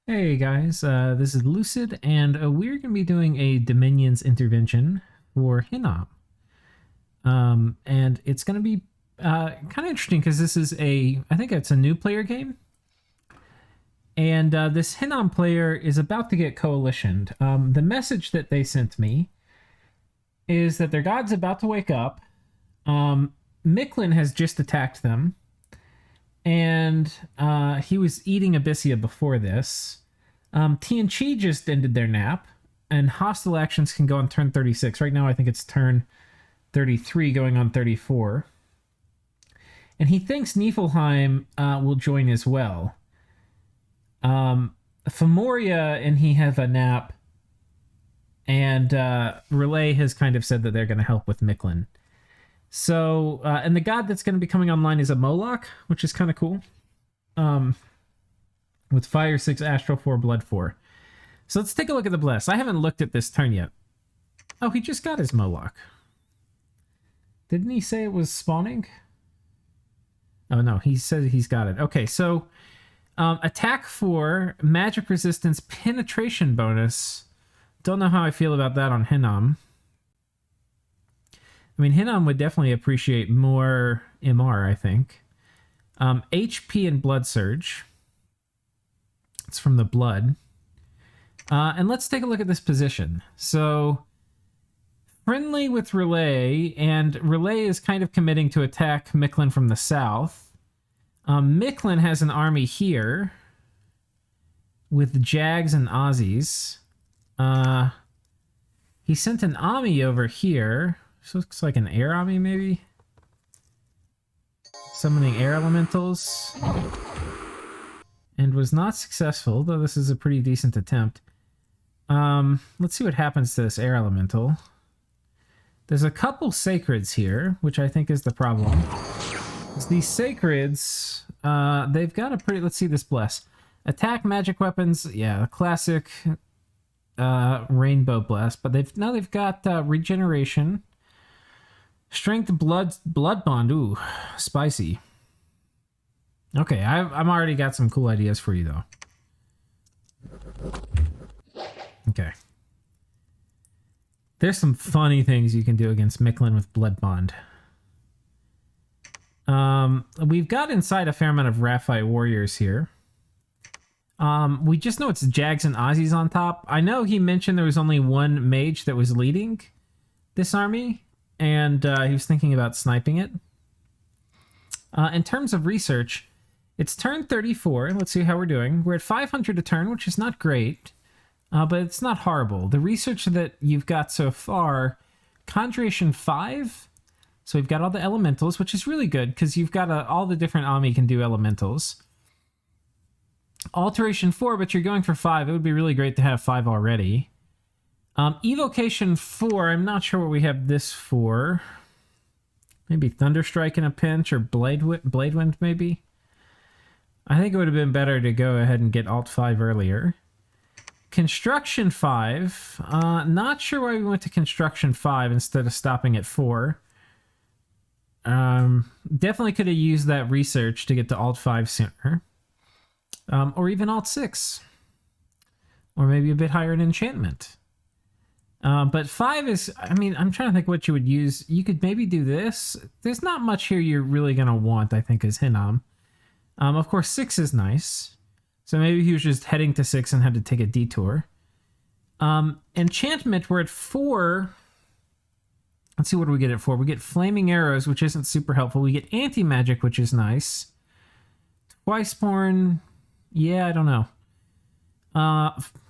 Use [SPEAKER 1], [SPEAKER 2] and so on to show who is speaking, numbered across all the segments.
[SPEAKER 1] Hey guys, this is Lucid, and we're going to be doing a Dominion's intervention for Hinnom. And it's going to be kind of interesting because this is I think it's a new player game. And this Hinnom player is about to get coalitioned. The message that they sent me is that their god's about to wake up. Micklin has just attacked them. And he was eating Abyssia before this. T&Chi just ended their nap, and hostile actions can go on turn 36. Right now, I think it's turn 33 going on 34. And he thinks Niflheim will join as well. Femoria and he have a nap, and Relay has kind of said that they're going to help with Micklin. So, and the god that's going to be coming online is a Moloch, which is kind of cool. With Fire 6, Astral 4, Blood 4. So let's take a look at the Bless. I haven't looked at this turn yet. Oh, he just got his Moloch. Didn't he say it was spawning? Oh, no, he said he's got it. Okay, so attack 4, magic resistance, penetration bonus. Don't know how I feel about that on Hinnom. I mean, Hinnom would definitely appreciate more MR, I think. HP and Blood Surge. It's from the blood. And let's take a look at this position. So, friendly with Relay, and Relay is kind of committing to attack Micklin from the south. Micklin has an army here with Jags and Aussies. He sent an Ami over here. This looks like an air Ami, maybe? Summoning air elementals. And was not successful, though this is a pretty decent attempt. Let's see what happens to this air elemental. There's a couple sacreds here, which I think is the problem. These sacreds, they've got a pretty... Let's see this bless. Attack magic weapons, yeah, classic rainbow bless. But they've got regeneration, strength, blood bond. Ooh, spicy. Okay, I'm already got some cool ideas for you, though. Okay. There's some funny things you can do against Micklin with Blood Bond. We've got inside a fair amount of Raphite warriors here. We just know it's Jags and Aussies on top. I know he mentioned there was only one mage that was leading this army, and he was thinking about sniping it. In terms of research... It's turn 34. Let's see how we're doing. We're at 500 a turn, which is not great, but it's not horrible. The research that you've got so far, Conjuration 5. So we've got all the elementals, which is really good because you've got all the different Ami can do elementals. Alteration 4, but you're going for 5. It would be really great to have 5 already. Evocation 4, I'm not sure what we have this for. Maybe Thunderstrike in a pinch or Blade Wind maybe. I think it would have been better to go ahead and get Alt 5 earlier. Construction 5. Not sure why we went to Construction 5 instead of stopping at 4. Definitely could have used that research to get to Alt 5 sooner. Or even Alt 6. Or maybe a bit higher in Enchantment. But 5 is... I mean, I'm trying to think what you would use. You could maybe do this. There's not much here you're really going to want, I think, as Hinnom. Of course, 6 is nice. So maybe he was just heading to 6 and had to take a detour. Enchantment, we're at 4. Let's see, what do we get it for? We get Flaming Arrows, which isn't super helpful. We get Anti-Magic, which is nice. Twiceborn, yeah, I don't know.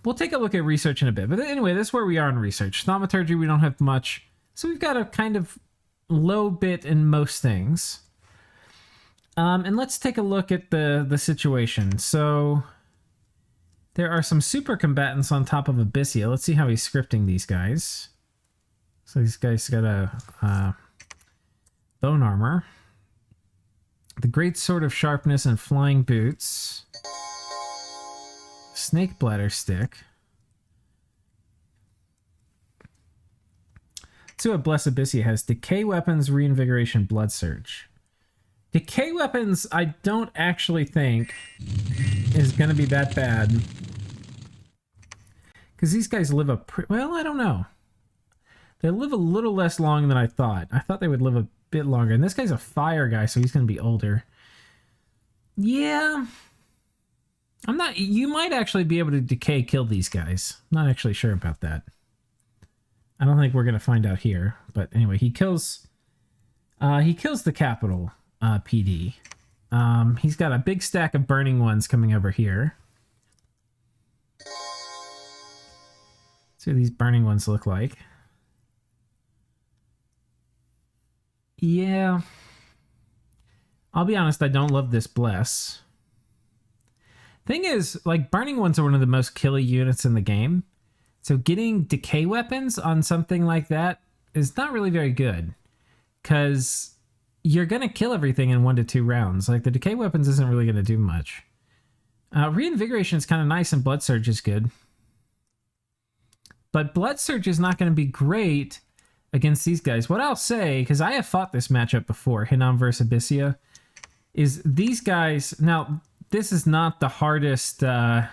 [SPEAKER 1] We'll take a look at research in a bit. But anyway, that's where we are in research. Thaumaturgy, we don't have much. So we've got a kind of low bit in most things. And let's take a look at the situation. So there are some super combatants on top of Abyssia. Let's see how he's scripting these guys. So these guys got a bone armor, the great sword of sharpness and flying boots, snake bladder stick. Let's see what Blessed Abyssia has. Decay weapons, reinvigoration, blood surge. Decay weapons, I don't actually think is going to be that bad. Because these guys live well, I don't know. They live a little less long than I thought. I thought they would live a bit longer. And this guy's a fire guy, so he's going to be older. Yeah. I'm not... You might actually be able to decay kill these guys. I'm not actually sure about that. I don't think we're going to find out here. But anyway, he kills the Capital PD. He's got a big stack of burning ones coming over here. Let's see what these burning ones look like. Yeah. I'll be honest, I don't love this Bless. Thing is, like, burning ones are one of the most killy units in the game. So getting decay weapons on something like that is not really very good. Because you're going to kill everything in 1 to 2 rounds. Like, the decay weapons isn't really going to do much. Reinvigoration is kind of nice and Blood Surge is good. But Blood Surge is not going to be great against these guys. What I'll say, because I have fought this matchup before, Hinnom versus Abyssia, is these guys... Now, this is not the hardest... this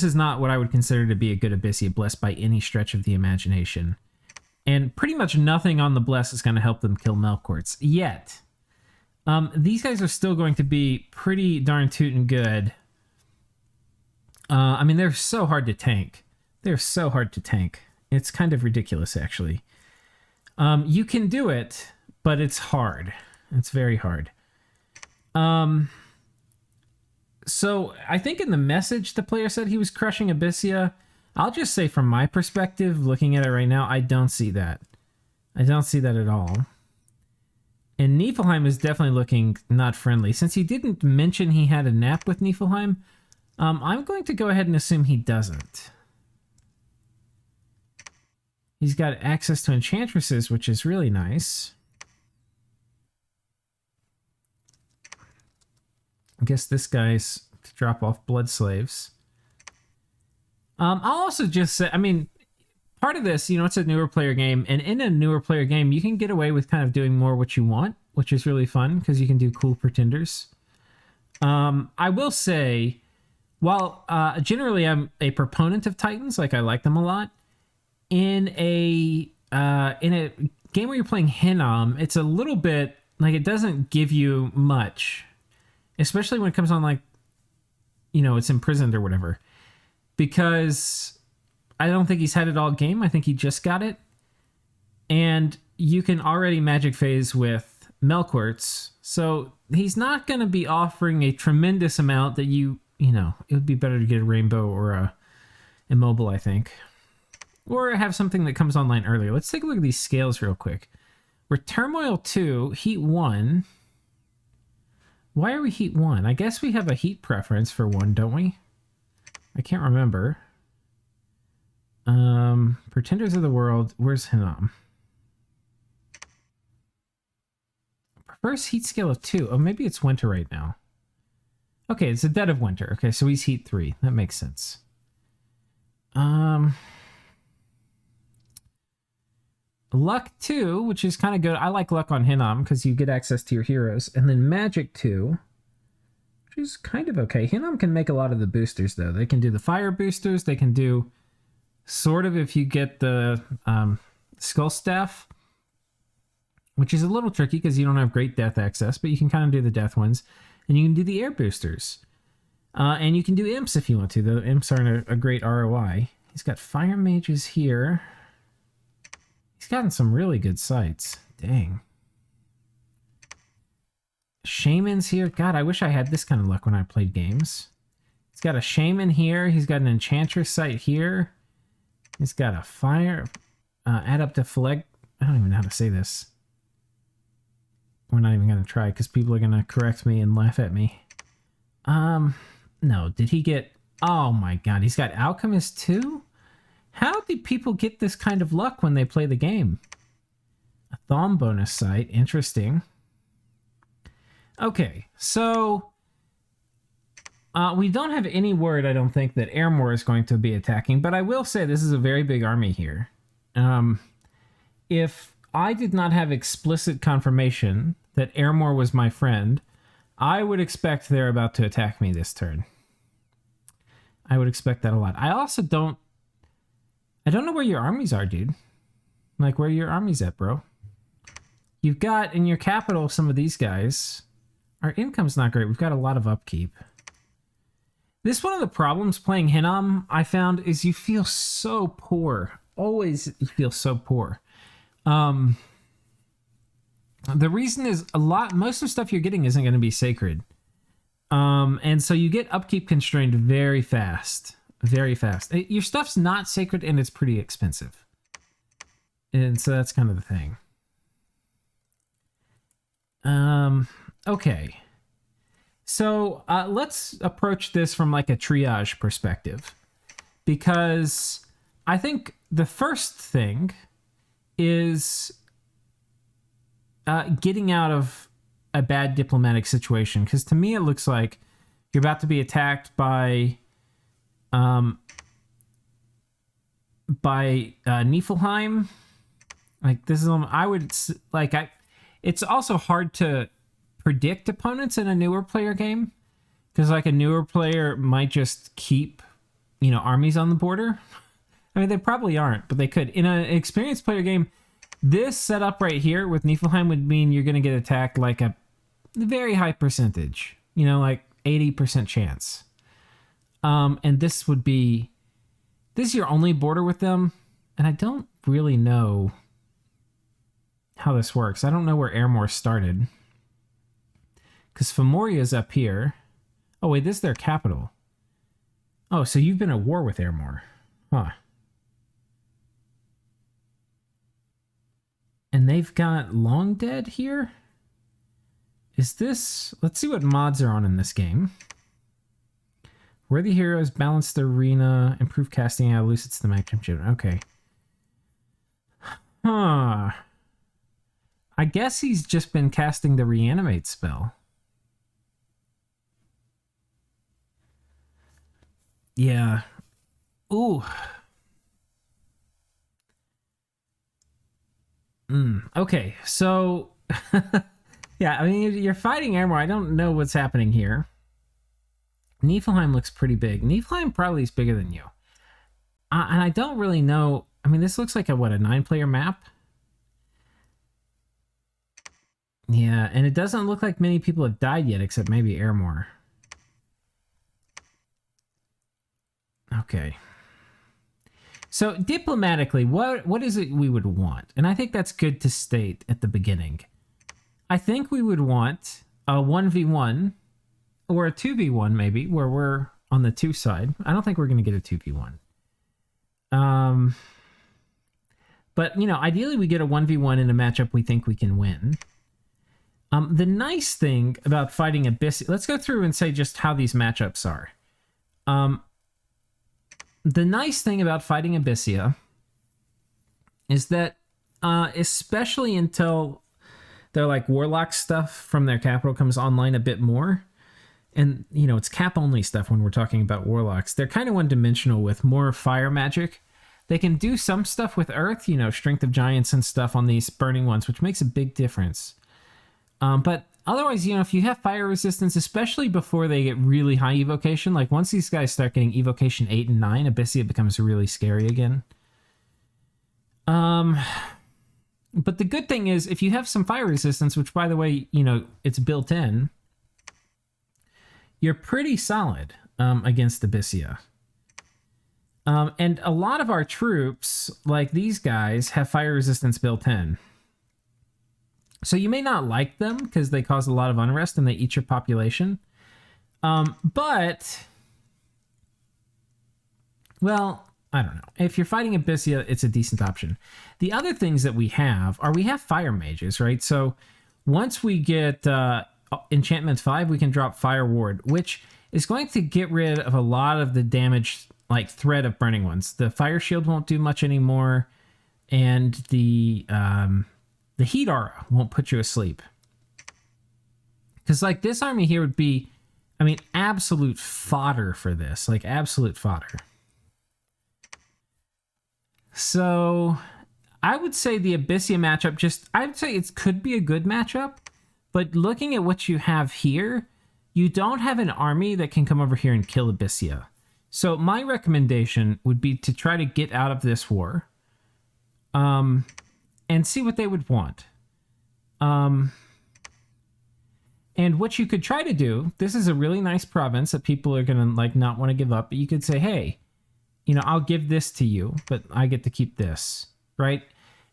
[SPEAKER 1] is not what I would consider to be a good Abyssia Bless by any stretch of the imagination. And pretty much nothing on the Bless is going to help them kill Melkorts. Yet. These guys are still going to be pretty darn tootin' good. I mean, they're so hard to tank. They're so hard to tank. It's kind of ridiculous, actually. You can do it, but it's hard. It's very hard. So I think in the message the player said he was crushing Abyssia. I'll just say from my perspective, looking at it right now, I don't see that. I don't see that at all. And Niflheim is definitely looking not friendly. Since he didn't mention he had a nap with Niflheim, I'm going to go ahead and assume he doesn't. He's got access to enchantresses, which is really nice. I guess this guy's to drop off blood slaves. I'll also just say, I mean, part of this, it's a newer player game, and in a newer player game, you can get away with kind of doing more what you want, which is really fun, because you can do cool pretenders. I will say, while generally I'm a proponent of Titans, like I like them a lot, in a game where you're playing Hinnom, it's a little bit, like it doesn't give you much. Especially when it comes on, like, it's imprisoned or whatever. Because I don't think he's had it all game. I think he just got it. And you can already magic phase with Melkorts. So he's not going to be offering a tremendous amount that it would be better to get a Rainbow or a Immobile, I think. Or have something that comes online earlier. Let's take a look at these scales real quick. We're Turmoil 2, Heat 1... Why are we Heat 1? I guess we have a heat preference for 1, don't we? I can't remember. Pretenders of the World. Where's Hinnom? Prefers heat scale of 2. Oh, maybe it's winter right now. Okay, it's the dead of winter. Okay, so he's Heat 3. That makes sense. Luck 2, which is kind of good. I like Luck on Hinnom because you get access to your heroes. And then Magic 2, which is kind of okay. Hinnom can make a lot of the boosters, though. They can do the fire boosters. They can do sort of if you get the Skull Staff, which is a little tricky because you don't have great death access, but you can kind of do the death ones. And you can do the air boosters. And you can do imps if you want to. The imps aren't a great ROI. He's got fire mages here. He's gotten some really good sights. Dang. Shamans here. God, I wish I had this kind of luck when I played games. He's got a shaman here. He's got an enchantress sight here. He's got a fire. Add up to flag. I don't even know how to say this. We're not even going to try because people are going to correct me and laugh at me. No. Did he get... Oh my god. He's got Alchemist too? How do people get this kind of luck when they play the game? A Thom bonus site. Interesting. Okay, so we don't have any word, I don't think, that Airmore is going to be attacking, but I will say this is a very big army here. If I did not have explicit confirmation that Airmore was my friend, I would expect they're about to attack me this turn. I would expect that a lot. I also don't know where your armies are, dude. Like, where your armies at, bro? You've got in your capital some of these guys. Our income's not great. We've got a lot of upkeep. This one of the problems playing Hinnom, I found, is you feel so poor. Always you feel so poor. The reason is most of the stuff you're getting isn't going to be sacred. And so you get upkeep constrained very fast. Very fast. Your stuff's not sacred and it's pretty expensive. And so that's kind of the thing. Okay. So let's approach this from like a triage perspective, because I think the first thing is getting out of a bad diplomatic situation. Because to me, it looks like you're about to be attacked by Niflheim. Like, this is, it's also hard to predict opponents in a newer player game, because like a newer player might just keep, armies on the border. I mean, they probably aren't, but they could. In an experienced player game, this setup right here with Niflheim would mean you're going to get attacked like a very high percentage, like 80% chance. And this is your only border with them. And I don't really know how this works. I don't know where Airmore started, because Fomoria's up here. Oh, wait, this is their capital. Oh, so you've been at war with Airmore. Huh. And they've got Long Dead here? Is this... Let's see what mods are on in this game. Worthy heroes, balance the arena, improve casting, elucidates the maximum children. Okay. Huh. I guess he's just been casting the reanimate spell. Yeah. Ooh. Okay, so... yeah, I mean, you're fighting Airmore. I don't know what's happening here. Niflheim looks pretty big. Niflheim probably is bigger than you. And I don't really know... I mean, this looks like a 9-player map? Yeah, and it doesn't look like many people have died yet, except maybe Airmore. Okay. So, diplomatically, what is it we would want? And I think that's good to state at the beginning. I think we would want a 1v1, or a 2v1 maybe, where we're on the 2 side. I don't think we're going to get a 2v1. But, ideally we get a 1v1 in a matchup we think we can win. The nice thing about fighting Abyssia... Let's go through and say just how these matchups are. The nice thing about fighting Abyssia is that, especially until their Warlock stuff from their capital comes online a bit more, and, it's cap-only stuff when we're talking about Warlocks, they're kind of one-dimensional with more fire magic. They can do some stuff with Earth, Strength of Giants and stuff on these burning ones, which makes a big difference. But otherwise, if you have fire resistance, especially before they get really high evocation, like once these guys start getting evocation 8 and 9, Abyssia becomes really scary again. But the good thing is, if you have some fire resistance, which by the way, it's built in, you're pretty solid against Abyssia. And a lot of our troops, like these guys, have fire resistance built in. So you may not like them because they cause a lot of unrest and they eat your population. But, well, I don't know. If you're fighting Abyssia, it's a decent option. The other things that we have fire mages, right? So once we get enchantment 5, we can drop Fire Ward, which is going to get rid of a lot of the damage, threat of burning ones. The fire shield won't do much anymore, and the heat aura won't put you asleep. Because, this army here would be, absolute fodder for this. Absolute fodder. So, I would say the Abyssia matchup I'd say it could be a good matchup. But looking at what you have here, you don't have an army that can come over here and kill Abyssia. So my recommendation would be to try to get out of this war, and see what they would want. And what you could try to do, this is a really nice province that people are going to like not want to give up, but you could say, hey, I'll give this to you, but I get to keep this, right?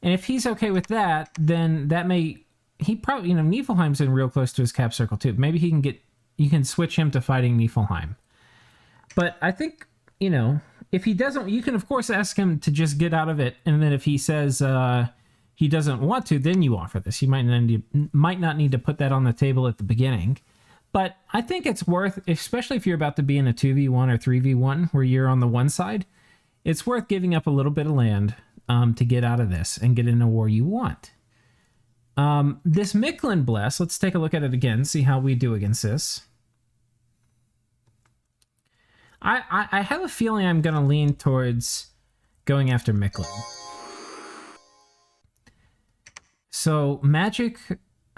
[SPEAKER 1] And if he's okay with that, then he probably, Niflheim's in real close to his cap circle too. Maybe you can switch him to fighting Niflheim. But I think, if he doesn't, you can of course ask him to just get out of it. And then if he says he doesn't want to, then you offer this. You might not need to put that on the table at the beginning. But I think it's worth, especially if you're about to be in a 2v1 or 3v1 where you're on the one side, it's worth giving up a little bit of land to get out of this and get in a war you want. This Micklin Bless, let's take a look at it again, see how we do against this. I have a feeling I'm going to lean towards going after Micklin. So, magic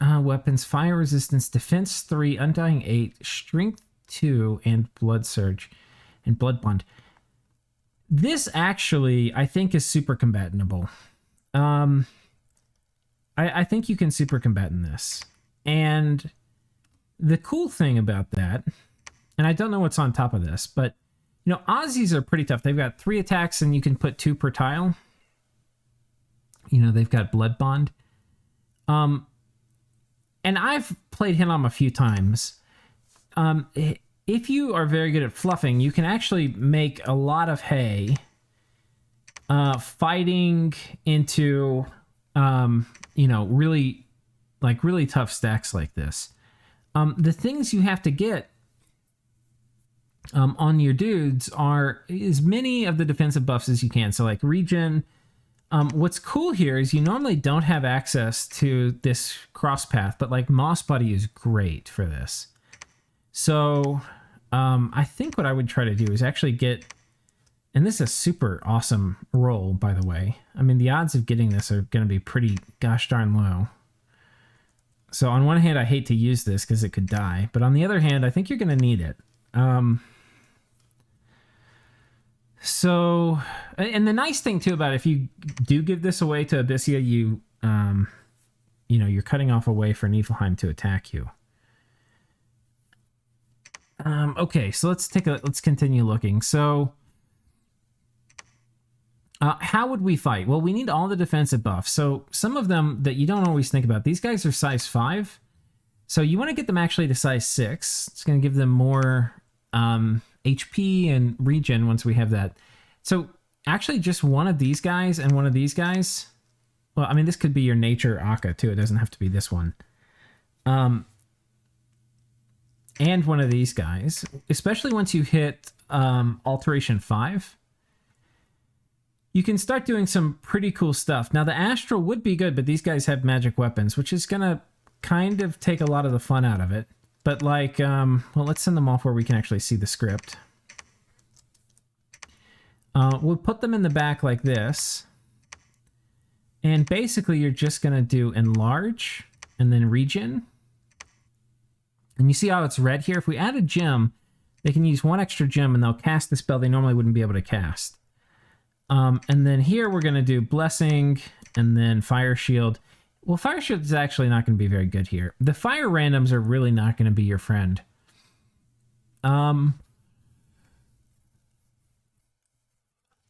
[SPEAKER 1] weapons, fire resistance, defense 3, undying 8, strength 2, and blood surge, and blood bond. This actually, I think, is super combatable. I think you can super combat in this. And the cool thing about that, and I don't know what's on top of this, but, Aussies are pretty tough. They've got 3 attacks and you can put 2 per tile. They've got blood bond. And I've played Hinnom a few times. If you are very good at fluffing, you can actually make a lot of hay fighting into, really tough stacks like this. The things you have to get on your dudes are as many of the defensive buffs as you can. So like regen. What's cool here is you normally don't have access to this cross path, but like Moss Buddy is great for this. So I think what I would try to do is actually get, and this is a super awesome roll, by the way. I mean, the odds of getting this are going to be pretty gosh darn low. So on one hand, I hate to use this because it could die, but on the other hand, I think you're going to need it. So, and the nice thing too about it, if you do give this away to Abyssia, you're cutting off a way for Niflheim to attack you. Okay, so let's continue looking. So, how would we fight? Well, we need all the defensive buffs. So some of them that you don't always think about, these guys are size 5. So you want to get them actually to size 6. It's going to give them more HP and regen once we have that. So actually just one of these guys and one of these guys. Well, I mean, this could be your nature Akka too. It doesn't have to be this one. And one of these guys, especially once you hit Alteration 5, you can start doing some pretty cool stuff. Now, the Astral would be good, but these guys have magic weapons, which is going to kind of take a lot of the fun out of it. But like, well, let's send them off where we can actually see the script. We'll put them in the back like this. And basically, you're just going to do enlarge and then regen. And you see how it's red here? If we add a gem, they can use 1 extra gem and they'll cast the spell they normally wouldn't be able to cast. And then here we're going to do blessing and then fire shield. Well, fire shield is actually not going to be very good here. The fire randoms are really not going to be your friend.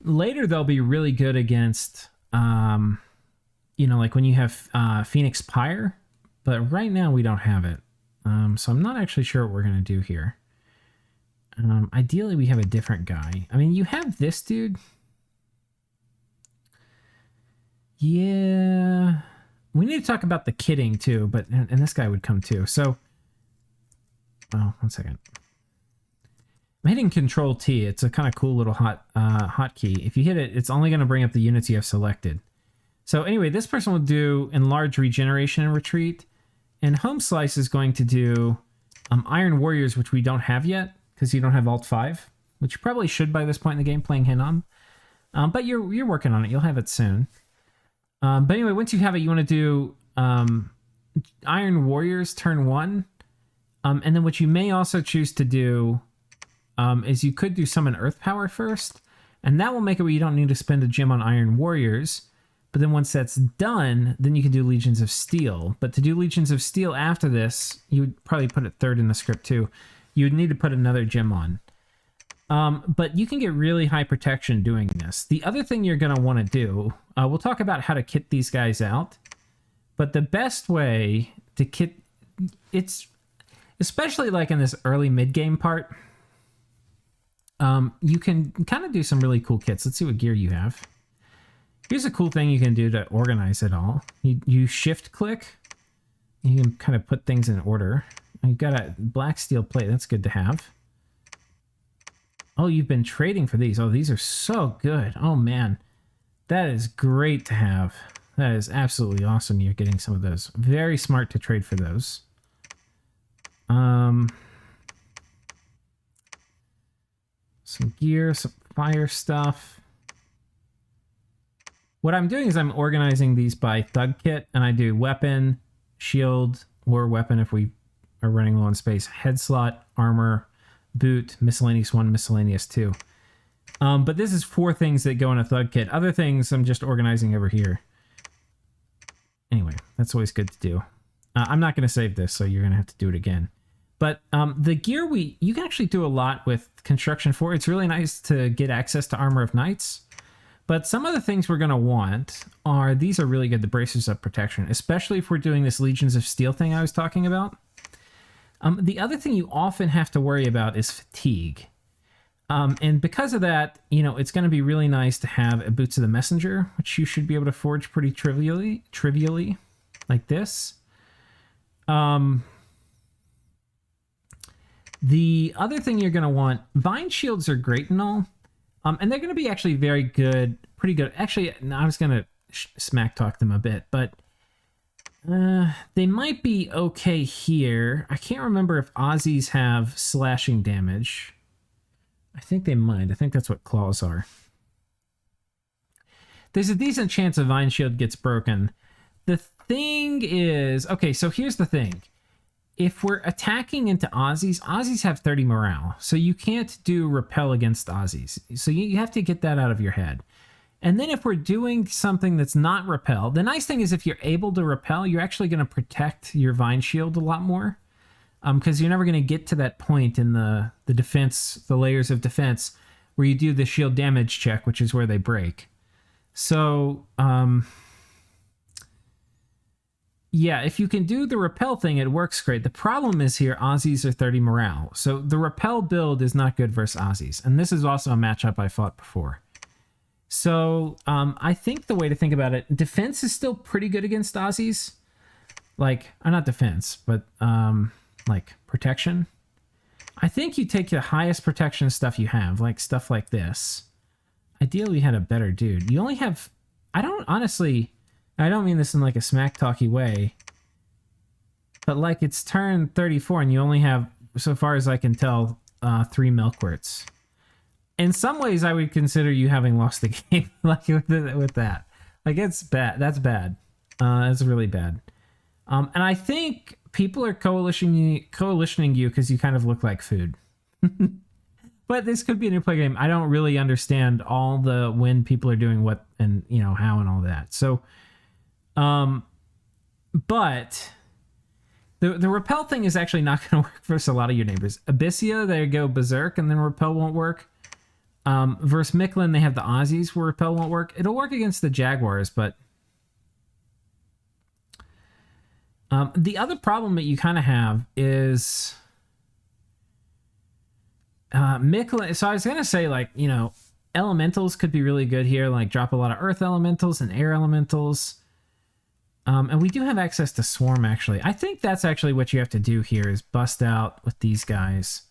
[SPEAKER 1] Later they'll be really good against, like when you have Phoenix Pyre, but right now we don't have it. So I'm not actually sure what we're going to do here. Ideally we have a different guy. I mean, you have this dude. Yeah, we need to talk about the kitting too, but and this guy would come too. So, oh, 1 second. I'm hitting Control T. It's a kind of cool little hotkey. If you hit it, it's only going to bring up the units you have selected. So anyway, this person will do enlarge, regeneration, and retreat, and Home Slice is going to do Iron Warriors, which we don't have yet because you don't have Alt 5, which you probably should by this point in the game playing Hinnom. But you're working on it. You'll have it soon. But anyway, once you have it, you want to do Iron Warriors turn 1. And then what you may also choose to do is you could do Summon Earth Power first, and that will make it where you don't need to spend a gem on Iron Warriors. But then once that's done, then you can do Legions of Steel. But to do Legions of Steel after this, you would probably put it third in the script too. You would need to put another gem on. But you can get really high protection doing this. The other thing you're going to want to do, we'll talk about how to kit these guys out. But the best way to kit, it's especially like in this early mid-game part, you can kind of do some really cool kits. Let's see what gear you have. Here's a cool thing you can do to organize it all. You shift click. You can kind of put things in order. You've got a black steel plate. That's good to have. Oh, you've been trading for these. Oh, these are so good. Oh, man. That is great to have. That is absolutely awesome. You're getting some of those. Very smart to trade for those. Some gear, some fire stuff. What I'm doing is I'm organizing these by thug kit, and I do weapon, shield, war weapon if we are running low on space, head slot, armor, boot, miscellaneous 1, miscellaneous 2. But this is 4 things that go in a thug kit. Other things I'm just organizing over here. Anyway, that's always good to do. I'm not going to save this, so you're going to have to do it again. But the gear you can actually do a lot with Construction 4. It's really nice to get access to Armor of Knights. But some of the things we're going to want are, these are really good, the Bracers of Protection, especially if we're doing this Legions of Steel thing I was talking about. The other thing you often have to worry about is fatigue. And because of that, you know, it's going to be really nice to have a Boots of the Messenger, which you should be able to forge pretty trivially, like this. The other thing you're going to want, Vine Shields are great and all. And they're going to be actually very good, pretty good. Actually, I was going to smack talk them a bit, but they might be okay here. I can't remember if Aussies have slashing damage. I think they might. I think that's what claws are. There's a decent chance a Vine Shield gets broken. The thing is, okay, so here's the thing. If we're attacking into Aussies, Aussies have 30 morale. So you can't do repel against Aussies. So you have to get that out of your head. And then if we're doing something that's not repel, the nice thing is if you're able to repel, you're actually going to protect your Vine Shield a lot more. Because you're never going to get to that point in the defense, the layers of defense, where you do the shield damage check, which is where they break. So, yeah, if you can do the repel thing, it works great. The problem is here, Aussies are 30 morale. So the repel build is not good versus Aussies. And this is also a matchup I fought before. So I think the way to think about it, defense is still pretty good against Aussies. Like, not defense, but like protection. I think you take the highest protection stuff you have, like stuff like this. Ideally, you had a better dude. You only have, I don't mean this in like a smack talky way, but like it's turn 34 and you only have, so far as I can tell, 3 Milkworts. In some ways, I would consider you having lost the game, like with that. Like it's bad. That's bad. That's really bad. And I think people are coalitioning you because you kind of look like food. But this could be a new play game. I don't really understand all the when people are doing what and you know how and all that. So, but the repel thing is actually not going to work for a lot of your neighbors. Abyssia, they go berserk and then repel won't work. Versus Micklin, they have the Aussies where repel won't work. It'll work against the Jaguars, but the other problem that you kind of have is Micklin. So I was going to say, like, you know, elementals could be really good here, like drop a lot of earth elementals and air elementals. And we do have access to Swarm, actually. I think that's actually what you have to do here is bust out with these guys.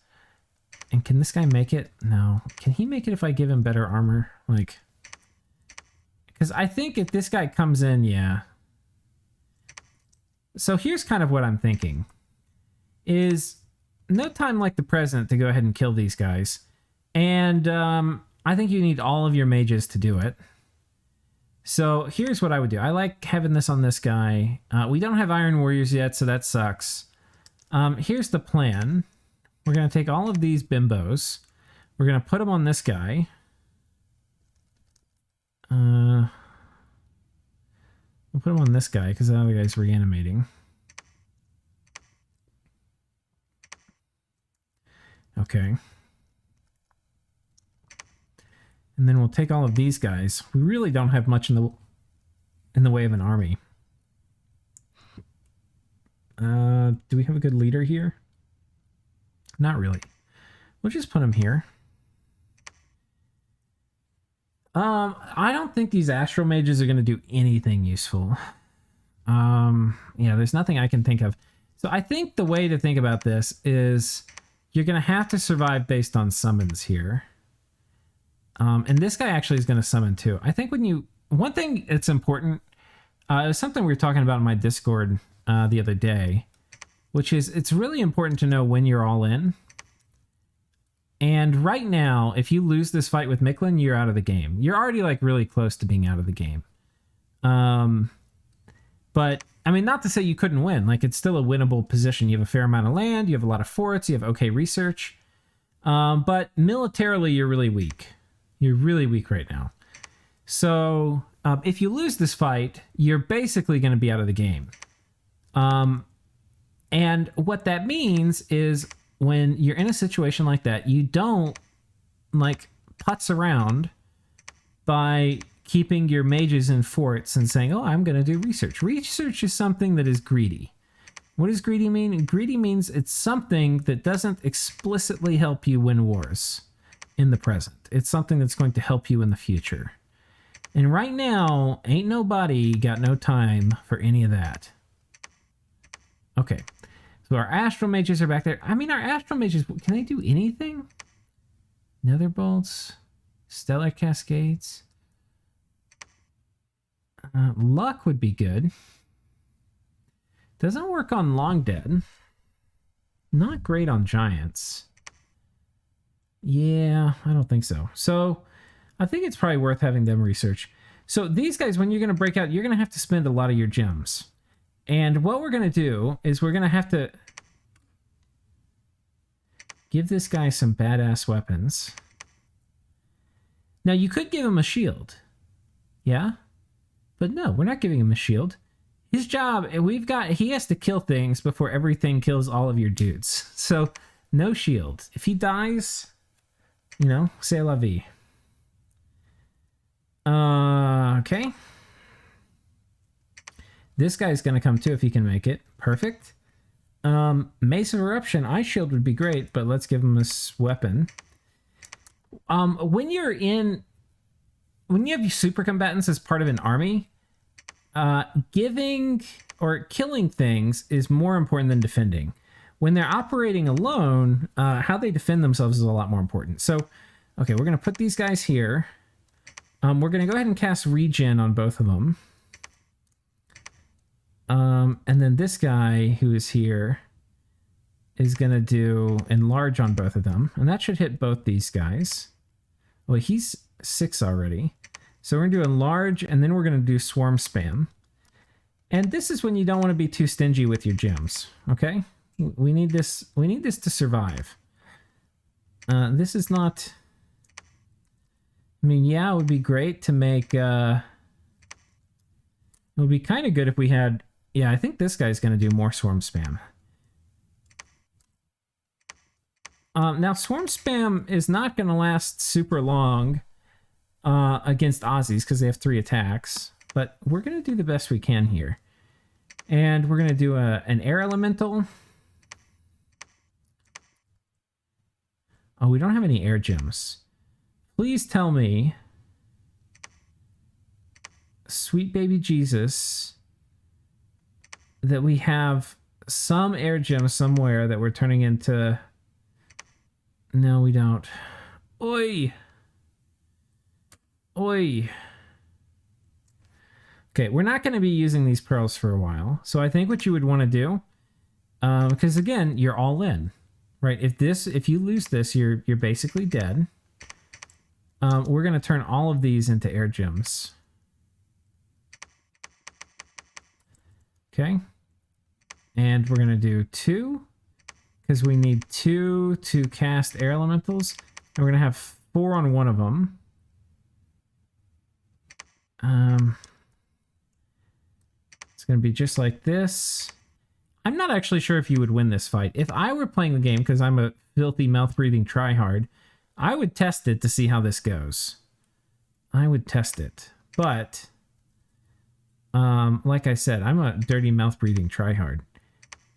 [SPEAKER 1] And can this guy make it? No. Can he make it if I give him better armor? Like, because I think if this guy comes in, yeah. So here's kind of what I'm thinking. Is no time like the present to go ahead and kill these guys. And I think you need all of your mages to do it. So here's what I would do. I like having this on this guy. We don't have Iron Warriors yet, so that sucks. Here's the plan. We're going to take all of these bimbos. We're going to put him on this guy. We'll put him on this guy because the other guy's reanimating. Okay. And then we'll take all of these guys. We really don't have much in the way of an army. Do we have a good leader here? Not really. We'll just put him here. I don't think these astral mages are going to do anything useful. Yeah, there's nothing I can think of. So I think the way to think about this is you're going to have to survive based on summons here. And this guy actually is going to summon too. I think one thing that's important, it was something we were talking about in my Discord the other day, which is it's really important to know when you're all in. And right now, if you lose this fight with Micklin, you're out of the game. You're already like really close to being out of the game. But I mean, not to say you couldn't win. Like, it's still a winnable position. You have a fair amount of land. You have a lot of forts. You have okay research. But militarily, you're really weak. You're really weak right now. So if you lose this fight, you're basically going to be out of the game. And what that means is when you're in a situation like that, you don't like putz around by keeping your mages in forts and saying, oh, I'm going to do research. Research is something that is greedy. What does greedy mean? Greedy means it's something that doesn't explicitly help you win wars in the present. It's something that's going to help you in the future. And right now, ain't nobody got no time for any of that. Okay. So our astral mages are back there. I mean, our astral mages, can they do anything? Nether bolts, stellar cascades. Luck would be good. Doesn't work on long dead. Not great on giants. Yeah, I don't think so. So I think it's probably worth having them research. So these guys, when you're going to break out, you're going to have to spend a lot of your gems. And what we're going to do is we're going to have to give this guy some badass weapons. Now, you could give him a shield. Yeah? But no, we're not giving him a shield. His job, he has to kill things before everything kills all of your dudes. So, no shield. If he dies, you know, c'est la vie. Okay. This guy's going to come too if he can make it. Perfect. Mace of Eruption, Ice Shield would be great, but let's give him this weapon. When you have super combatants as part of an army, giving or killing things is more important than defending. When they're operating alone, how they defend themselves is a lot more important. So, okay, we're going to put these guys here. We're going to go ahead and cast Regen on both of them. And then this guy who is here is going to do Enlarge on both of them. And that should hit both these guys. Well, he's 6 already. So we're going to do Enlarge, and then we're going to do Swarm Spam. And this is when you don't want to be too stingy with your gems, okay? We need this to survive. This is not... I mean, yeah, it would be great to make... it would be kind of good if we had... Yeah, I think this guy's going to do more Swarm Spam. Now, Swarm Spam is not going to last super long against Aussies because they have 3 attacks. But we're going to do the best we can here. And we're going to do an Air Elemental. Oh, we don't have any air gems. Please tell me, sweet baby Jesus, that we have some air gem somewhere that we're turning into... No, we don't. Oi! Oi! Okay, we're not going to be using these pearls for a while. So I think what you would want to do, because again, you're all in, right? If you lose this, you're basically dead. We're going to turn all of these into air gems. Okay. And we're going to do 2, because we need 2 to cast air elementals. we're going to have 4 on one of them. It's going to be just like this. I'm not actually sure if you would win this fight. If I were playing the game, because I'm a filthy mouth-breathing tryhard, I would test it to see how this goes. I would test it. But, like I said, I'm a dirty mouth-breathing tryhard.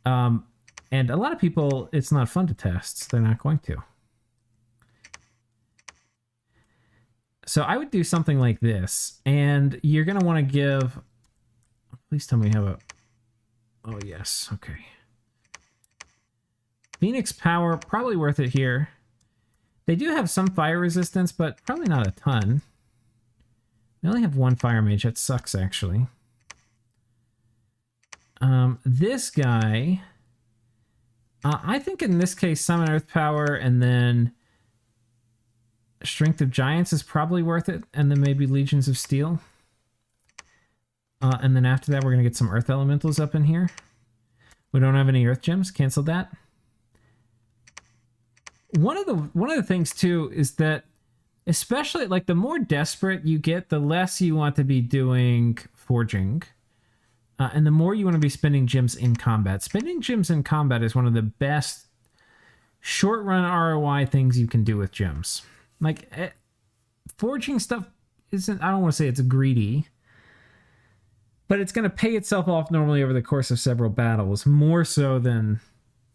[SPEAKER 1] And a lot of people, it's not fun to test. They're not going to. So I would do something like this. And you're going to want to give... Please tell me you have a... Oh, yes. Okay. Phoenix Power, probably worth it here. They do have some fire resistance, but probably not a ton. They only have 1 Fire Mage. That sucks, actually. This guy... I think in this case, Summon Earth Power and then Strength of Giants is probably worth it. And then maybe Legions of Steel. And then after that, we're going to get some Earth Elementals up in here. We don't have any Earth Gems. Cancel that. One of the things, too, is that especially, like, the more desperate you get, the less you want to be doing forging. And the more you want to be spending gems in combat. Spending gems in combat is one of the best short-run ROI things you can do with gems. Like, forging stuff isn't... I don't want to say it's greedy, but it's going to pay itself off normally over the course of several battles, more so than,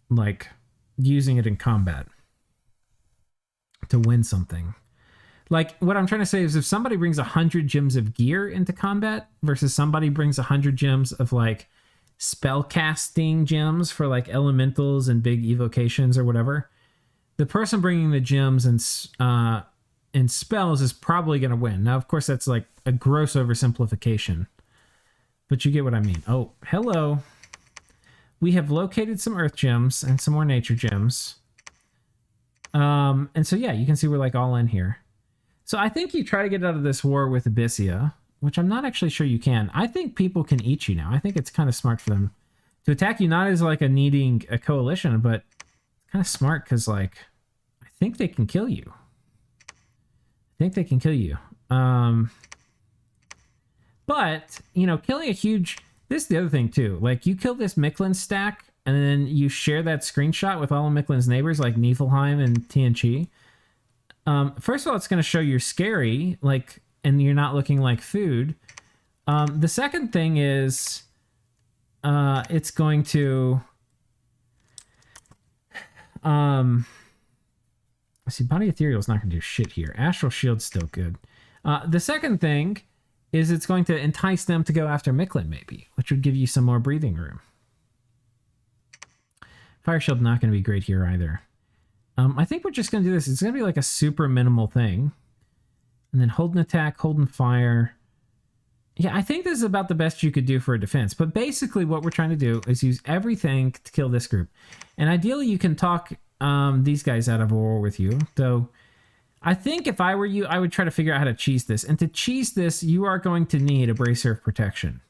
[SPEAKER 1] like, using it in combat to win something. Like, what I'm trying to say is if somebody brings 100 gems of gear into combat versus somebody brings 100 gems of, like, spell casting gems for, like, elementals and big evocations or whatever, the person bringing the gems and spells is probably going to win. Now, of course, that's, like, a gross oversimplification, but you get what I mean. Oh, hello. We have located some earth gems and some more nature gems. And so, yeah, you can see we're, like, all in here. So I think you try to get out of this war with Abyssia, which I'm not actually sure you can. I think people can eat you now. I think it's kind of smart for them to attack you, not as like needing a coalition, but kind of smart because, like, I think they can kill you. But, you know, killing a huge... This is the other thing, too. Like, you kill this Micklin stack, and then you share that screenshot with all of Micklin's neighbors, like Niflheim and Tianqi. First of all, it's going to show you're scary, like, and you're not looking like food. The second thing is, it's going to, see, Body Ethereal is not going to do shit here. Astral Shield's still good. The second thing is it's going to entice them to go after Micklin, maybe, which would give you some more breathing room. Fire Shield not going to be great here either. I think we're just going to do this. It's going to be like a super minimal thing. And then hold an attack, hold and fire. Yeah, I think this is about the best you could do for a defense. But basically what we're trying to do is use everything to kill this group. And ideally you can talk these guys out of a war with you. Though I think if I were you, I would try to figure out how to cheese this. And to cheese this, you are going to need a Bracer of Protection.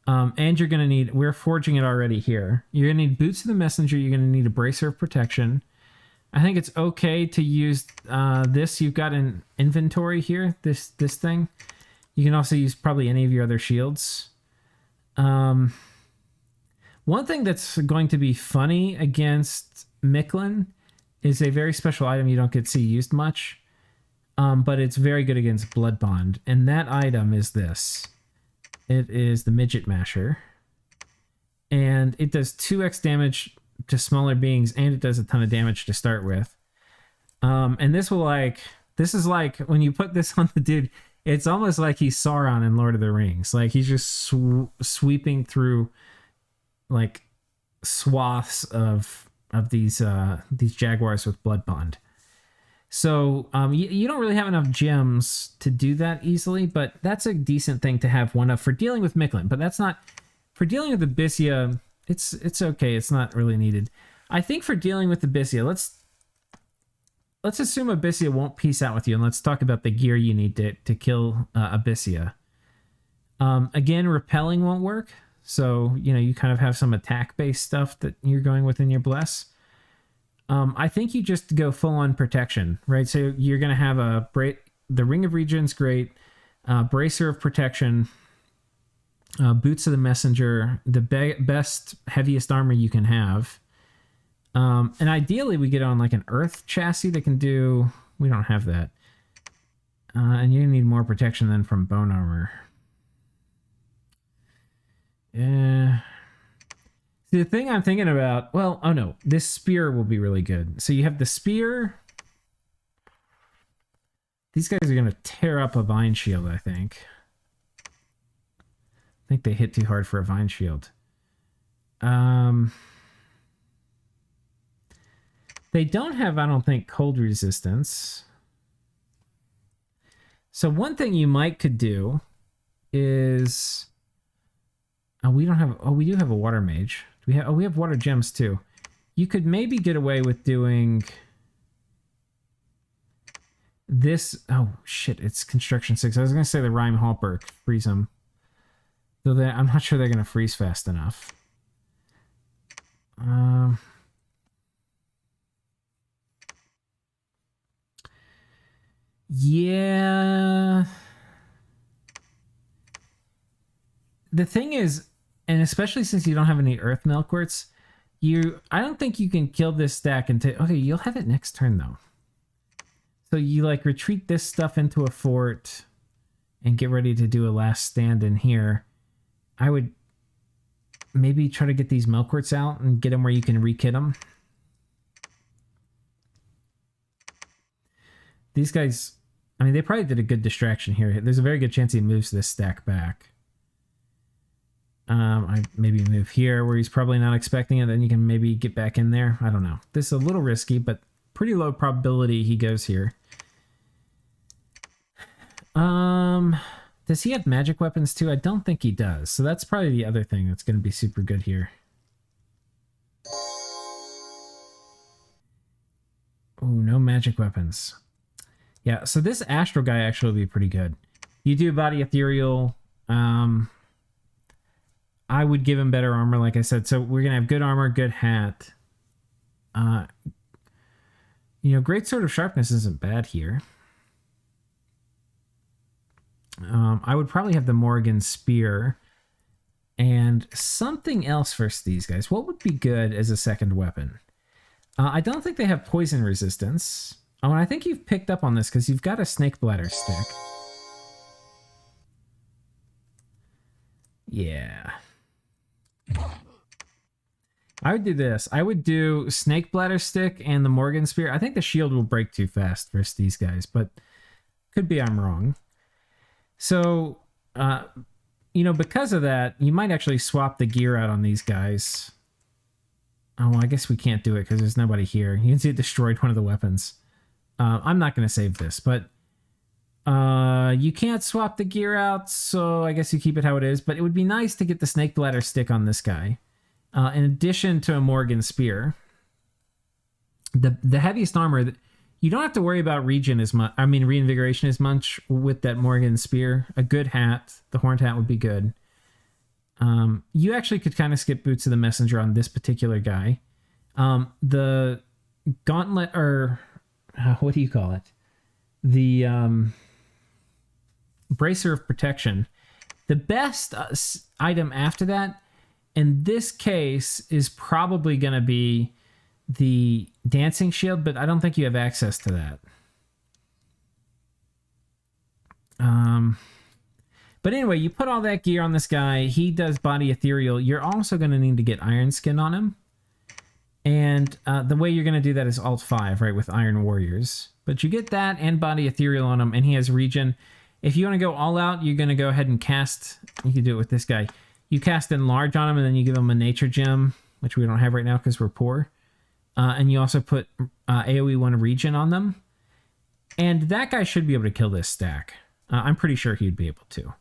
[SPEAKER 1] And you're going to need... We're forging it already here. You're going to need Boots of the Messenger. You're going to need a Bracer of Protection. I think it's okay to use this. You've got an inventory here, this thing. You can also use probably any of your other shields. One thing that's going to be funny against Micklin is a very special item you don't get to see used much, but it's very good against Blood Bond. And that item is this. It is the Midget Masher. And it does 2x damage to smaller beings, and it does a ton of damage to start with. And this will, like, this is like when you put this on the dude, it's almost like he's Sauron in Lord of the Rings. Like, he's just sweeping through, like, swaths of these jaguars with Blood Bond. So you don't really have enough gems to do that easily, but that's a decent thing to have one of for dealing with Micklin. But that's not for dealing with Abyssia. It's okay. It's not really needed. I think for dealing with Abyssia, let's assume Abyssia won't peace out with you, and let's talk about the gear you need to kill Abyssia. Again, repelling won't work, so you know you kind of have some attack-based stuff that you're going with in your bless. I think you just go full on protection, right? So you're going to have the Ring of Region's great, Bracer of Protection, Boots of the Messenger, the best, heaviest armor you can have. And ideally we get on like an Earth chassis that can do... We don't have that. And you need more protection than from bone armor. Yeah. The thing I'm thinking about... Well, oh no. This spear will be really good. So you have the spear. These guys are going to tear up a vine shield, I think. I think they hit too hard for a vine shield. They don't have, I don't think, cold resistance. So one thing you might could do is... Oh, we don't have... Oh, we do have a water mage. Do we have... Oh, we have water gems too. You could maybe get away with doing... This... Oh, shit. It's Construction 6. I was going to say the Rhyme Hall perk. Freeze them. Though I'm not sure they're going to freeze fast enough. Yeah. The thing is, and especially since you don't have any Earth Milkworts, I don't think you can kill this stack until... Okay, you'll have it next turn, though. So you, like, retreat this stuff into a fort and get ready to do a last stand in here. I would maybe try to get these Milkworts out and get them where you can re-kit them. These guys... I mean, they probably did a good distraction here. There's a very good chance he moves this stack back. I maybe move here where he's probably not expecting it. Then you can maybe get back in there. I don't know. This is a little risky, but pretty low probability he goes here. Does he have magic weapons too? I don't think he does. So that's probably the other thing that's going to be super good here. Oh, no magic weapons. Yeah, so this Astral guy actually will be pretty good. You do Body Ethereal. I would give him better armor, like I said. So we're going to have good armor, good hat. Great Sword of Sharpness isn't bad here. I would probably have the Morrigan Spear. And something else for these guys. What would be good as a second weapon? I don't think they have poison resistance. Oh, and I think you've picked up on this because you've got a Snake Bladder stick. Yeah. I would do this. I would do Snake Bladder stick and the Morgan Spear. I think the shield will break too fast versus these guys, but could be I'm wrong. So, because of that, you might actually swap the gear out on these guys. Oh, well, I guess we can't do it because there's nobody here. You can see it destroyed one of the weapons. I'm not going to save this, but you can't swap the gear out, so I guess you keep it how it is. But it would be nice to get the Snake Bladder stick on this guy. In addition to a Morgan Spear. The heaviest armor, you don't have to worry about reinvigoration as much with that Morgan Spear. A good hat, the Horned Hat would be good. You actually could kind of skip Boots of the Messenger on this particular guy. The Gauntlet, or what do you call it? The Bracer of Protection. The best item after that, in this case, is probably going to be the Dancing Shield, but I don't think you have access to that. But anyway, you put all that gear on this guy. He does Body Ethereal. You're also going to need to get Iron Skin on him. And the way you're going to do that is Alt 5, right, with Iron Warriors. But you get that and Body Ethereal on him, and he has Regen. If you want to go all out, you're going to go ahead and cast... You can do it with this guy. You cast Enlarge on him, and then you give him a Nature Gem, which we don't have right now because we're poor. And you also put AoE 1 Regen on them. And that guy should be able to kill this stack. I'm pretty sure he'd be able to.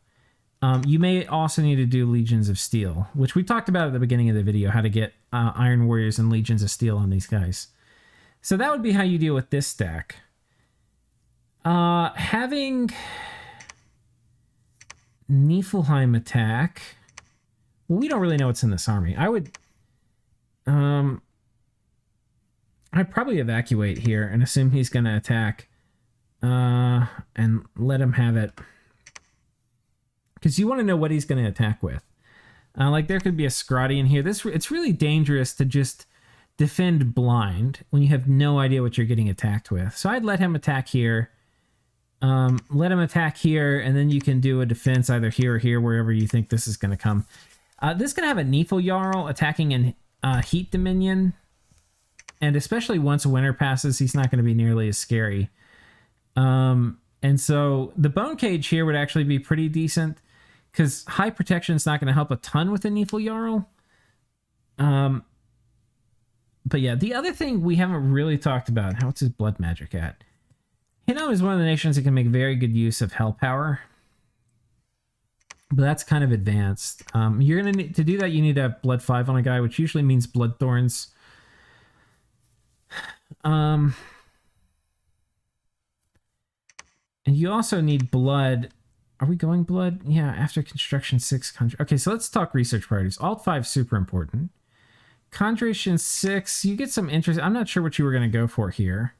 [SPEAKER 1] You may also need to do Legions of Steel, which we talked about at the beginning of the video, how to get Iron Warriors and Legions of Steel on these guys. So that would be how you deal with this stack. Having Niflheim attack... Well, we don't really know what's in this army. I would... I'd probably evacuate here and assume he's going to attack. And let him have it. Because you want to know what he's going to attack with. Like there could be a Scrotty in here. It's really dangerous to just defend blind when you have no idea what you're getting attacked with. So I'd let him attack here. Let him attack here, and then you can do a defense either here or here, wherever you think this is going to come. This is going to have a Neefel Jarl attacking in Heat Dominion. And especially once winter passes, he's not going to be nearly as scary. And so the Bone Cage here would actually be pretty decent, because high protection is not going to help a ton with the Neefel Jarl. But yeah, the other thing we haven't really talked about, what's his blood magic at? Hinnom is one of the nations that can make very good use of hell power. But that's kind of advanced. You're going to need to do that. You need to have blood 5 on a guy, which usually means blood thorns. And you also need blood. Are we going blood? Yeah, after construction 6. Okay, so let's talk research priorities. Alt 5 super important. Conjuration 6, you get some interest. I'm not sure what you were going to go for here.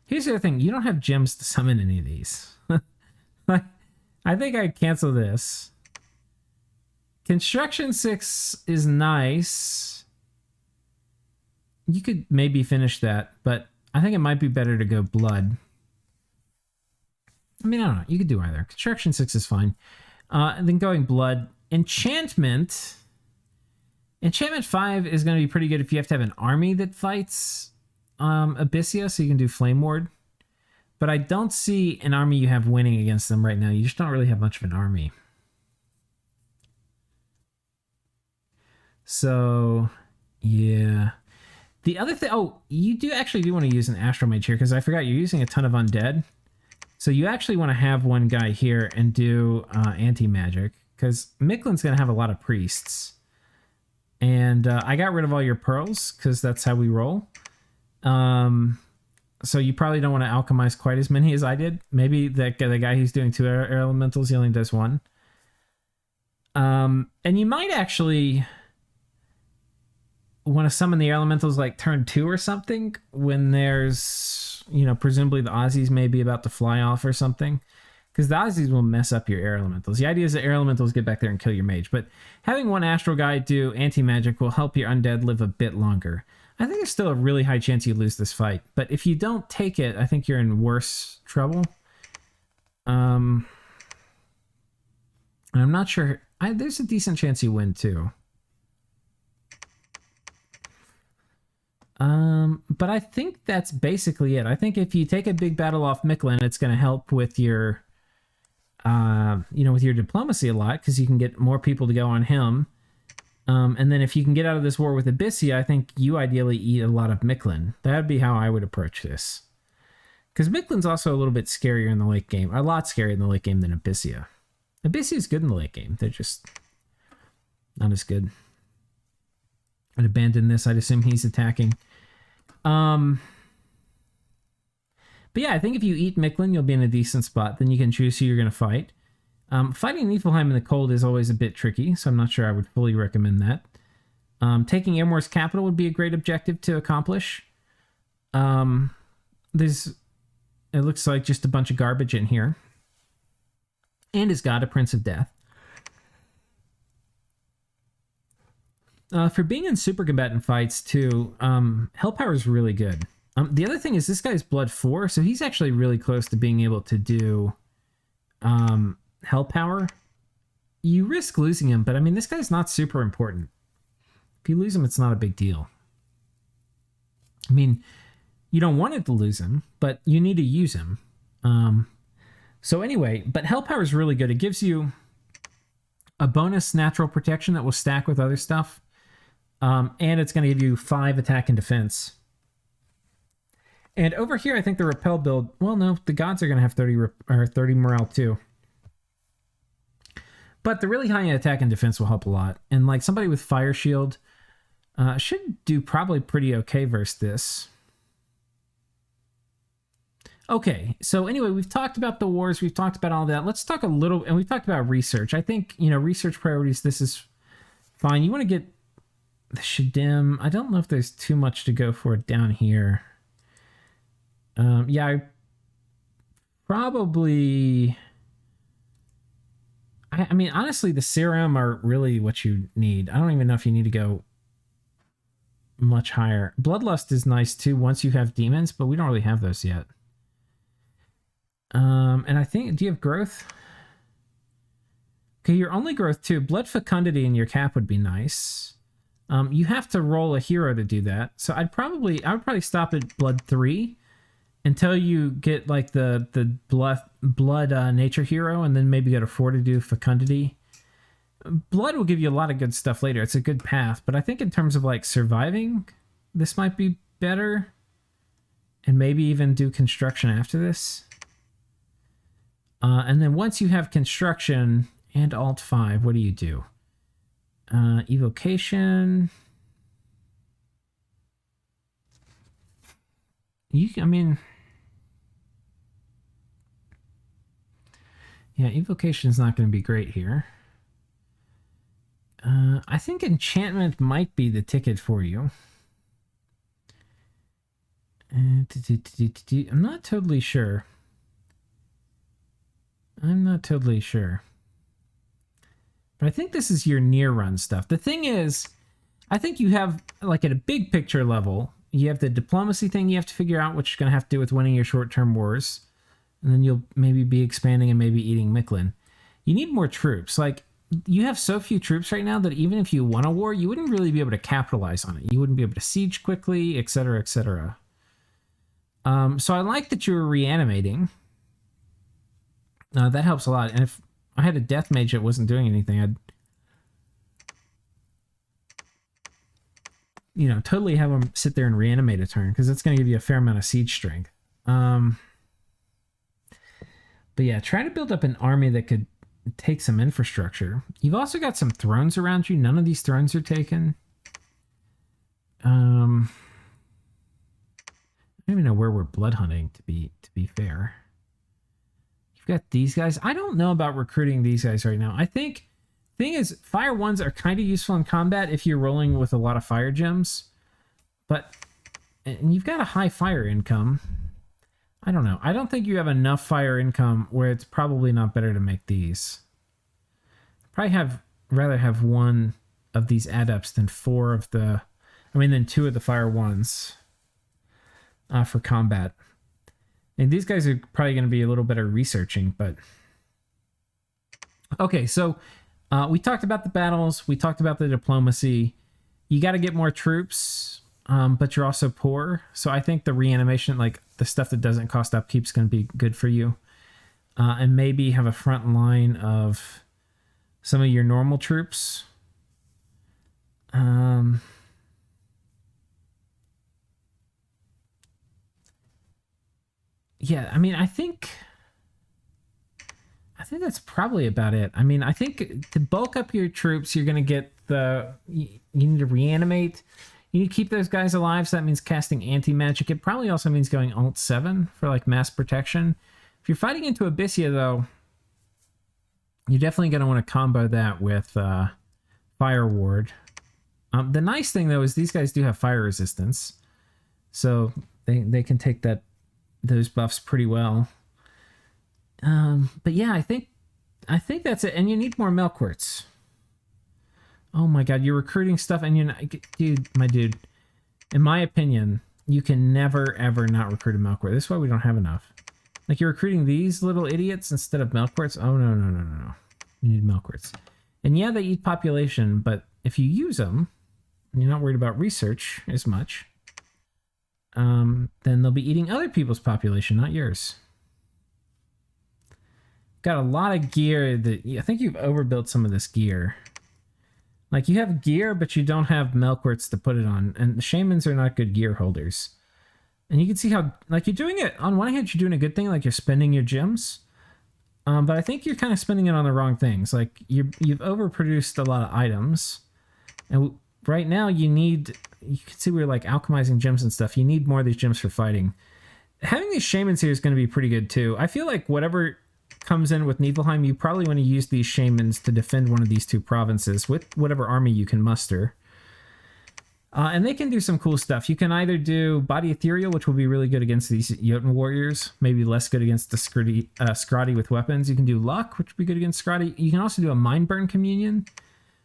[SPEAKER 1] Here's the other thing. You don't have gems to summon any of these. I think I'd cancel this. Construction 6 is nice. You could maybe finish that, but I think it might be better to go blood. I mean, I don't know. You could do either. Construction 6 is fine. And then going blood. Enchantment. Enchantment 5 is going to be pretty good if you have to have an army that fights Abyssia, so you can do Flame Ward. But I don't see an army you have winning against them right now. You just don't really have much of an army. So, yeah. The other thing... Oh, you do want to use an Astral Mage here, because I forgot you're using a ton of undead. So you actually want to have one guy here and do anti-magic, because Miklin's going to have a lot of priests. And I got rid of all your pearls, because that's how we roll. So you probably don't want to alchemize quite as many as I did. Maybe the guy who's doing 2 air elementals, he only does 1. And you might actually want to summon the air elementals like turn 2 or something, when there's, presumably the Aussies may be about to fly off or something. Because the Aussies will mess up your air elementals. The idea is that air elementals get back there and kill your mage. But having one astral guy do anti-magic will help your undead live a bit longer. I think there's still a really high chance you lose this fight. But if you don't take it, I think you're in worse trouble. And I'm not sure. There's a decent chance you win too. But I think that's basically it. I think if you take a big battle off Miklin, it's going to help with your... with your diplomacy a lot, because you can get more people to go on him. And then if you can get out of this war with Abyssia, I think you ideally eat a lot of Miklin. That would be how I would approach this. Because Miklin's also a little bit scarier in the late game. A lot scarier in the late game than Abyssia. Abyssia is good in the late game. They're just not as good. I'd abandon this. I'd assume he's attacking. But yeah, I think if you eat Miklin, you'll be in a decent spot. Then you can choose who you're going to fight. Fighting Niflheim in the cold is always a bit tricky, so I'm not sure I would fully recommend that. Taking Airmore's capital would be a great objective to accomplish. It looks like just a bunch of garbage in here. And it's got a Prince of Death. For being in super combatant fights too, Hell Power is really good. The other thing is this guy's blood 4, so he's actually really close to being able to do Hell Power. You risk losing him, but I mean, this guy's not super important. If you lose him, it's not a big deal. I mean, you don't want it to lose him, but you need to use him. So anyway, but Hell Power is really good. It gives you a bonus natural protection that will stack with other stuff. And it's going to give you 5 attack and defense. And over here, I think the repel build... Well, no, the gods are going to have 30 morale too. But the really high attack and defense will help a lot. And like somebody with Fire Shield should do probably pretty okay versus this. Okay, so anyway, we've talked about the wars, we've talked about all that. Let's talk a little, and we've talked about research. I think, research priorities, this is fine. You want to get the Shadim. I don't know if there's too much to go for down here. Yeah, I probably... I mean, honestly, the serum are really what you need. I don't even know if you need to go much higher. Bloodlust is nice too once you have demons, but we don't really have those yet. And I think, do you have growth? Okay, your only growth too. Blood fecundity in your cap would be nice. You have to roll a hero to do that. So I would probably stop at blood 3 until you get like the blood nature hero, and then maybe go to 4 to do fecundity. Blood will give you a lot of good stuff later. It's a good path, but I think in terms of like surviving, this might be better, and maybe even do construction after this. And then once you have construction and alt 5, what do you do? Evocation. Yeah, evocation is not going to be great here. I think enchantment might be the ticket for you. I'm not totally sure. But I think this is your near run stuff. The thing is, I think you have, like at a big picture level, you have the diplomacy thing you have to figure out, which you're going to have to do with winning your short-term wars. And then you'll maybe be expanding and maybe eating Mictlan. You need more troops. Like, you have so few troops right now that even if you won a war, you wouldn't really be able to capitalize on it. You wouldn't be able to siege quickly, etc., etc. So I like that you're reanimating. That helps a lot. And if I had a death mage that wasn't doing anything, I'd totally have them sit there and reanimate a turn, because that's going to give you a fair amount of siege strength. But yeah, try to build up an army that could take some infrastructure. You've also got some thrones around you. None of these thrones are taken. I don't even know where we're blood hunting, to be fair. You've got these guys. I don't know about recruiting these guys right now. I think thing is, fire ones are kind of useful in combat if you're rolling with a lot of fire gems. And you've got a high fire income. I don't know. I don't think you have enough fire income where it's probably not better to make these. Probably rather have one of these adepts than than 2 of the fire ones for combat. And these guys are probably going to be a little better researching, but... Okay, so we talked about the battles. We talked about the diplomacy. You got to get more troops. But you're also poor. So I think the reanimation, like the stuff that doesn't cost upkeep, is going to be good for you. And maybe have a front line of some of your normal troops. Yeah, I mean, I think that's probably about it. I mean, I think to bulk up your troops, you're going to get you need to reanimate. You need to keep those guys alive, so that means casting anti-magic. It probably also means going alt 7 for like mass protection. If you're fighting into Abyssia, though, you're definitely going to want to combo that with Fire Ward. The nice thing, though, is these guys do have fire resistance, so they can take those buffs pretty well. But yeah, I think that's it. And you need more Melquarts. Oh my god, you're recruiting stuff, and you're not... my dude, in my opinion, you can never, ever not recruit a Melquart. This is why we don't have enough. Like, you're recruiting these little idiots instead of Melquarts? Oh, no. You need Melquarts. And yeah, they eat population, but if you use them, and you're not worried about research as much, then they'll be eating other people's population, not yours. Got a lot of gear that... I think you've overbuilt some of this gear. Like, you have gear, but you don't have Melquarts to put it on. And the Shamans are not good gear holders. And you can see how, like, you're doing it... On one hand, you're doing a good thing, like you're spending your gems. But I think you're kind of spending it on the wrong things. Like, you've overproduced a lot of items. And right now, you can see we're, like, alchemizing gems and stuff. You need more of these gems for fighting. having these shamans here is going to be pretty good too. I feel like whatever comes in with Niflheim, you probably want to use these shamans to defend one of these two provinces with whatever army you can muster. And they can do some cool stuff. You can either do Body Ethereal, which will be really good against these Jotun warriors, maybe less good against the Scrotty with weapons. You can do Luck, which would be good against Scrotty. You can also do a Mindburn Communion.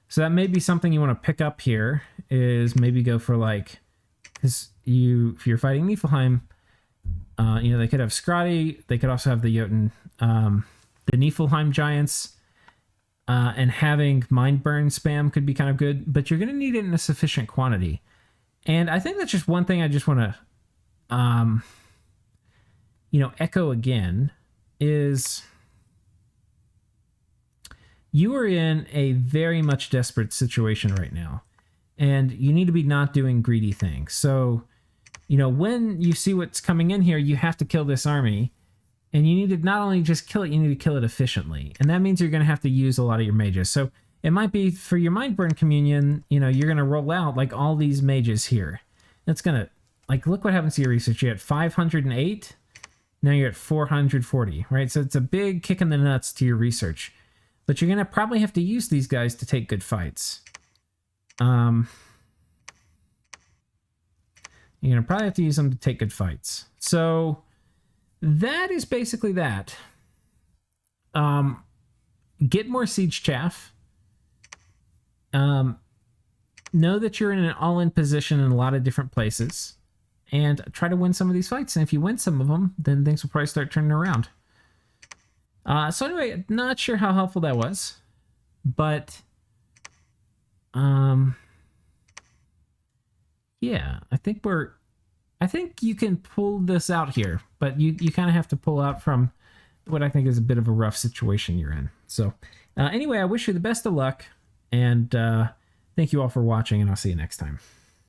[SPEAKER 1] So that may be something you want to pick up here, is maybe go for like, because if you're fighting Niflheim, they could have Scrotty, they could also have the Jotun, the Niflheim giants, and having Mindburn spam could be kind of good, but you're going to need it in a sufficient quantity. And I think that's just one thing I just want to, echo again, is you are in a very much desperate situation right now, and you need to be not doing greedy things. So, when you see what's coming in here, you have to kill this army. And you need to not only just kill it, you need to kill it efficiently. And that means you're going to have to use a lot of your mages. So it might be for your Mindburn Communion, you're going to roll out like all these mages here. That's going to, like, look what happens to your research. You're at 508. Now you're at 440, right? So it's a big kick in the nuts to your research. But you're going to probably have to use these guys to take good fights. You're going to probably have to use them to take good fights. So that is basically that. Get more siege chaff. Know that you're in an all-in position in a lot of different places, and try to win some of these fights. And if you win some of them, then things will probably start turning around. So anyway, not sure how helpful that was, but yeah, I think you can pull this out here, but you kind of have to pull out from what I think is a bit of a rough situation you're in. So anyway, I wish you the best of luck, and thank you all for watching, and I'll see you next time.